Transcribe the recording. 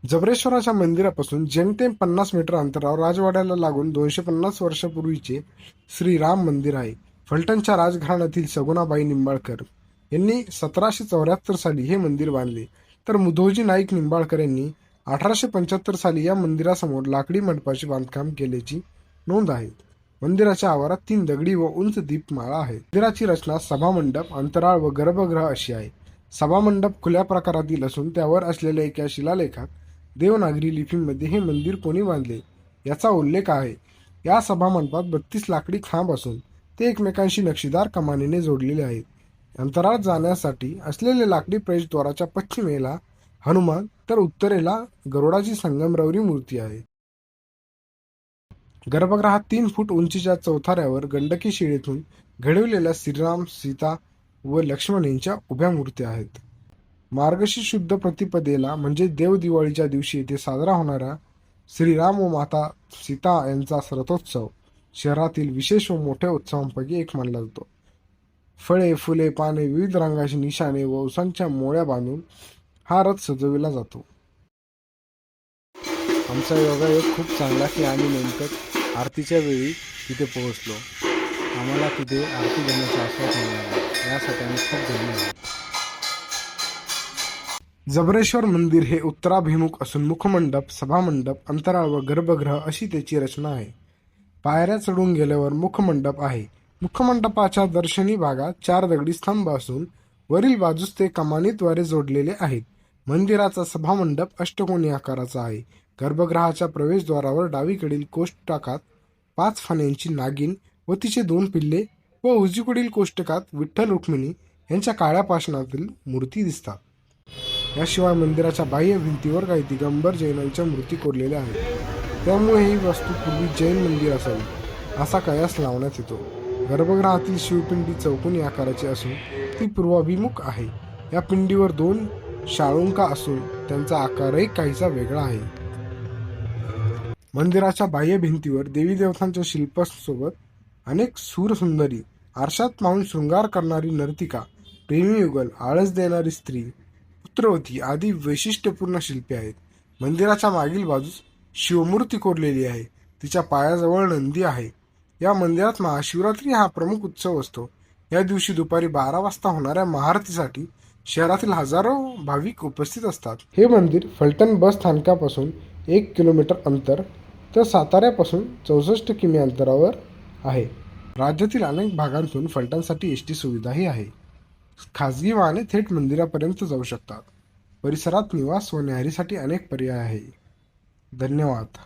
जबरेश्वराच्या मंदिरापासून जेमतेम 50 मीटर अंतरावर राजवाड्याला लागून 250 वर्षापूर्वीचे श्री राम मंदिर आहे. फलटणच्या राजघराण्यातील सगुणाबाई निंबाळकर यांनी 1774 साली हे मंदिर बांधले, तर मुधोजी नाईक निंबाळकर यांनी 1875 साली या मंदिरासमोर लाकडी मंडपाचे बांधकाम केल्याची नोंद आहे. मंदिराच्या आवारात 3 दगडी व उंच दीपमाळा आहेत. मंदिराची रचना सभामंडप, अंतराळ व गर्भगृह अशी आहे. सभामंडप खुल्या प्रकारातील असून त्यावर असलेल्या एका शिलालेखात देवनागरी लिपीमध्ये हे मंदिर कोणी बांधले याचा उल्लेख आहे. या सभामंडपात 32 लाकडी खांब असून ते एकमेकांशी नक्षीदार कमानीने जोडलेले आहेत. अंतराळात जाण्यासाठी असलेले लाकडी प्रवेशद्वाराच्या पश्चिमेला हनुमान तर उत्तरेला गरुडाची संगमरवरी मूर्ती आहे. गर्भगृहात 3 फूट उंचीच्या चौथाऱ्यावर गंडकी शिळेतून घडवलेल्या श्रीराम, सीता व लक्ष्मण यांच्या उभ्या मूर्त्या आहेत. मार्गशीर्ष शुद्ध प्रतिपदेला म्हणजे देव दिवाळीच्या दिवशी येथे साजरा होणारा श्रीराम व माता सीता यांचा रथोत्सव शहरातील विशेष व मोठ्या उत्सवांपैकी एक मानला जातो. फळे, फुले, पाने, विविध रंगाची निशाणे व उसांच्या मोळ्या बांधून हा रथ सजविला जातो. आमचा योगायोग खूप चांगला की आम्ही नेमकं आरतीच्या वेळी तिथे पोहोचलो. आम्हाला तिथे आरती घेण्याचा आस्वाद मिळाला, यासाठी आम्ही खूप धन्यवाद. जबरेश्वर मंदिर हे उत्तराभिमुख असून मुखमंडप, सभामंडप, अंतराळ व गर्भगृह अशी त्याची रचना आहे. पायऱ्या चढून गेल्यावर मुखमंडप आहे. मुखमंडपाच्या दर्शनी भागात 4 दगडी स्तंभ असून वरील बाजूस ते कमानीद्वारे जोडलेले आहेत. मंदिराचा सभामंडप अष्टकोनी आकाराचा आहे. गर्भगृहाच्या प्रवेशद्वारावर डावीकडील कोष्टकात 5 फण्यांची नागिन व तिचे 2 पिल्ले व उजवीकडील कोष्टकात विठ्ठल रुक्मिणी यांच्या काळ्या पाषाणातील मूर्ती दिसतात. याशिवाय मंदिराच्या बाह्य भिंतीवर काही दिगंबर जैनांच्या मूर्ती कोरलेल्या आहेत. त्यामुळे ही वस्तू पूर्वी जैन मंदिर असावी असा कयास लावण्यात येतो. गर्भगृहातील शिवपिंडी चौकोनी आकाराची असून ती पूर्वाभिमुख आहे. या पिंडीवर 2 शाळुंका असून त्यांचा आकारही काहीसा वेगळा आहे. मंदिराच्या बाह्य भिंतीवर देवी देवतांच्या शिल्पांसोबत अनेक सूरसुंदरी, आरशात पाहून शृंगार करणारी नर्तिका, प्रेमीयुगल, आळस देणारी स्त्री, पुत्रवती आदी वैशिष्ट्यपूर्ण शिल्पे आहेत. मंदिराच्या मागील बाजूस शिवमूर्ती कोरलेली आहे. तिच्या पायाजवळ नंदी आहे. या मंदिरात महाशिवरात्री हा प्रमुख उत्सव असतो. या दिवशी दुपारी 12 वाजता होणाऱ्या महाआरतीसाठी शहरातील हजारो भाविक उपस्थित असतात. हे मंदिर फलटण बस स्थानकापासून 1 किलोमीटर अंतर तर साताऱ्यापासून 64 किमी अंतरावर आहे. राज्यातील अनेक भागांतून फलटणसाठी एसटी सुविधाही आहे. खाजगी वाहने थेट मंदिरापर्यंत जाऊ शकतात. परिसरात निवास व न्याहारीसाठी अनेक पर्याय आहे. धन्यवाद.